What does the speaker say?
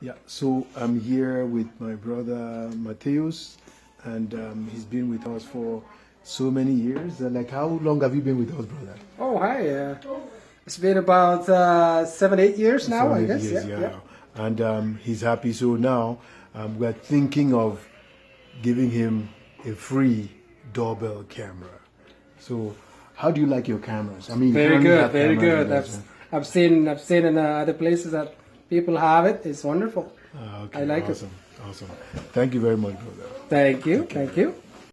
Yeah, so I'm here with my brother Mathewos, and he's been with us for so many years. Like, how long have you been with us, brother? Oh, hi. It's been about 7, 8 years now, I 7, 8 guess. years, Yeah, yeah. yeah. And he's happy. So now we're thinking of giving him a free doorbell camera. So, how do you like your cameras? I mean, you Very currently good, have very cameras good. with us, I've seen in other places that people have it. It's wonderful. Okay, I like it. awesome, awesome. Thank you very much, brother. Thank you, thank you.